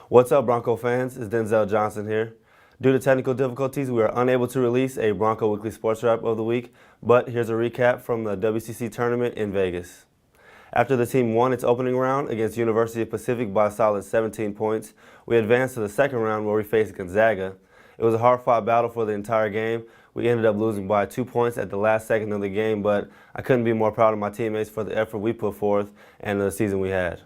What's up, Bronco fans? It's Denzel Johnson here. Due to technical difficulties, we are unable to release a Bronco Weekly Sports Wrap of the week, but here's a recap from the WCC tournament in Vegas. After the team won its opening round against University of Pacific by a solid 17 points, we advanced to the second round where we faced Gonzaga. It was a hard-fought battle for the entire game. We ended up losing by 2 points at the last second of the game, but I couldn't be more proud of my teammates for the effort we put forth and the season we had.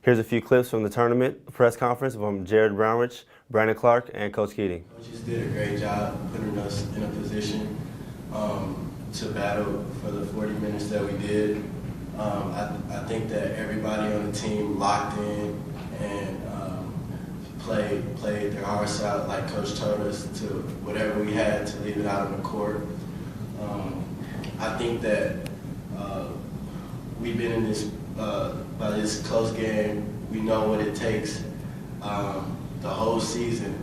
Here's a few clips from the tournament press conference from Jared Brownrich, Brandon Clark, and Coach Keating. Coaches did a great job putting us in a position to battle for the 40 minutes that we did. I think that everybody on the team locked in and played their hearts out like Coach told us to whatever we had to leave it out on the court. I think that we've been in this by this close game. We know what it takes the whole season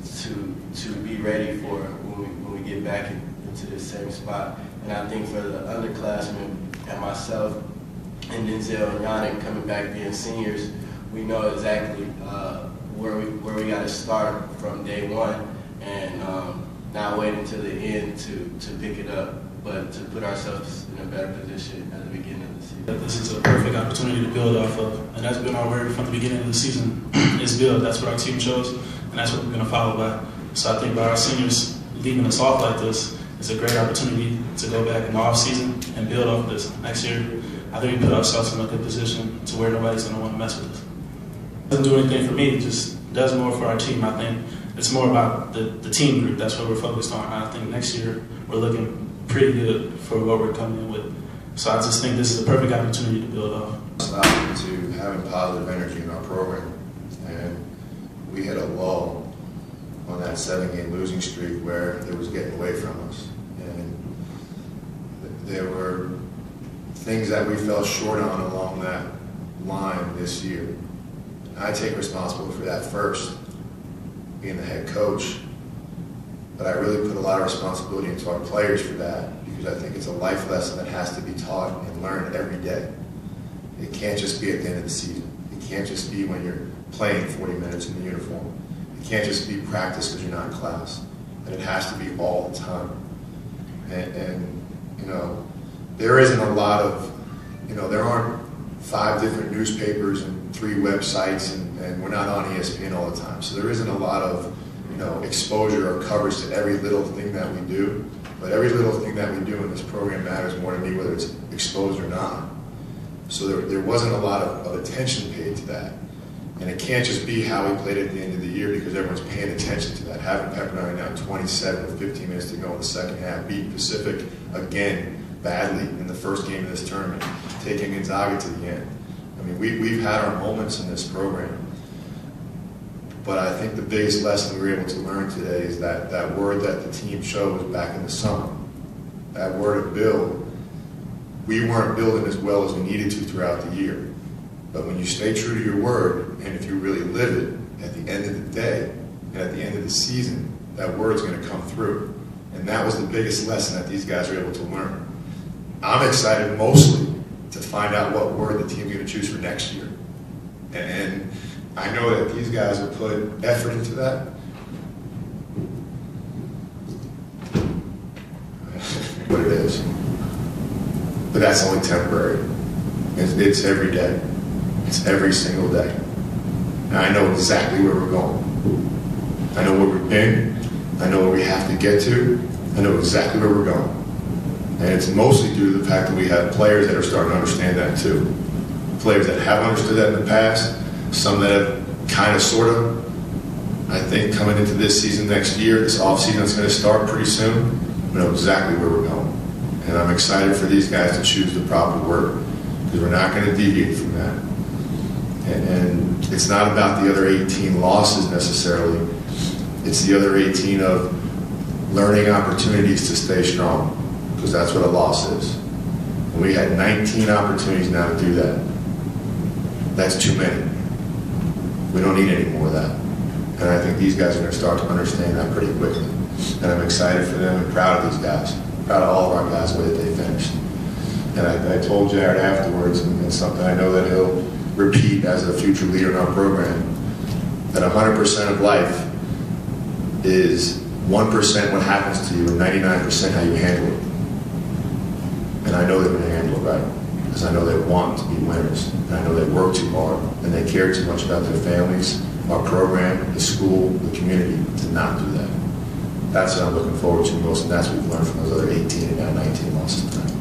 to be ready for when we get back into the same spot. And I think for the underclassmen and myself and Denzel and Yannick coming back being seniors, we know exactly where we got to start from day one, and not wait until the end to pick it up, but to put ourselves in a better position at the beginning of the season. This is a perfect opportunity to build off of, and that's been our word from the beginning of the season, is build. That's what our team chose, and that's what we're going to follow by. So I think by our seniors leaving us off like this, it's a great opportunity to go back in the off-season and build off of this. Next year, I think we put ourselves in a good position to where nobody's going to want to mess with us. It doesn't do anything for me, it just does more for our team. I think it's more about the team group. That's what we're focused on. I think next year we're looking pretty good for what we're coming in with. So I just think this is a perfect opportunity to build off. It's about to having positive energy in our program, and we hit a lull on that 7-game losing streak where it was getting away from us, and there were things that we fell short on along that line this year. I take responsibility for that first, being the head coach, but I really put a lot of responsibility into our players for that, because I think it's a life lesson that has to be taught and learned every day. It can't just be at the end of the season. It can't just be when you're playing 40 minutes in the uniform. It can't just be practice because you're not in class. And it has to be all the time. And you know, there isn't a lot of, there aren't 5 different newspapers and 3 websites, and we're not on ESPN all the time. So there isn't a lot of, exposure or coverage to every little thing that we do. But every little thing that we do in this program matters more to me, whether it's exposed or not. So there wasn't a lot of attention paid to that. And it can't just be how we played at the end of the year, because everyone's paying attention to that. Having Pepperdine down 27 with 15 minutes to go in the second half, beat Pacific again badly in the first game of this tournament, taking Gonzaga to the end. I mean, we've had our moments in this program. But I think the biggest lesson we were able to learn today is that word that the team chose back in the summer, that word of build. We weren't building as well as we needed to throughout the year. But when you stay true to your word, and if you really live it, at the end of the day, and at the end of the season, that word's going to come through. And that was the biggest lesson that these guys were able to learn. I'm excited mostly to find out what word the team's going to choose for next year. And I know that these guys have put effort into that. What it is. But that's only temporary. It's every day. It's every single day. And I know exactly where we're going. I know where we've been. I know where we have to get to. I know exactly where we're going. And it's mostly due to the fact that we have players that are starting to understand that too. Players that have understood that in the past, some that have kind of, sort of. I think coming into this season next year, this offseason that's going to start pretty soon, we know exactly where we're going. And I'm excited for these guys to choose the proper word, because we're not going to deviate from that. And it's not about the other 18 losses necessarily. It's the other 18 of learning opportunities to stay strong, because that's what a loss is. And we had 19 opportunities now to do that. That's too many. We don't need any more of that. And I think these guys are going to start to understand that pretty quickly. And I'm excited for them and proud of these guys. Proud of all of our guys the way that they finished. And I told Jared afterwards, and it's something I know that he'll repeat as a future leader in our program, that 100% of life is 1% what happens to you and 99% how you handle it. And I know they're going to handle it right, because I know they want to be winners, and I know they work too hard, and they care too much about their families, our program, the school, the community, to not do that. That's what I'm looking forward to most, and that's what we've learned from those other 18 and now 19 losses tonight.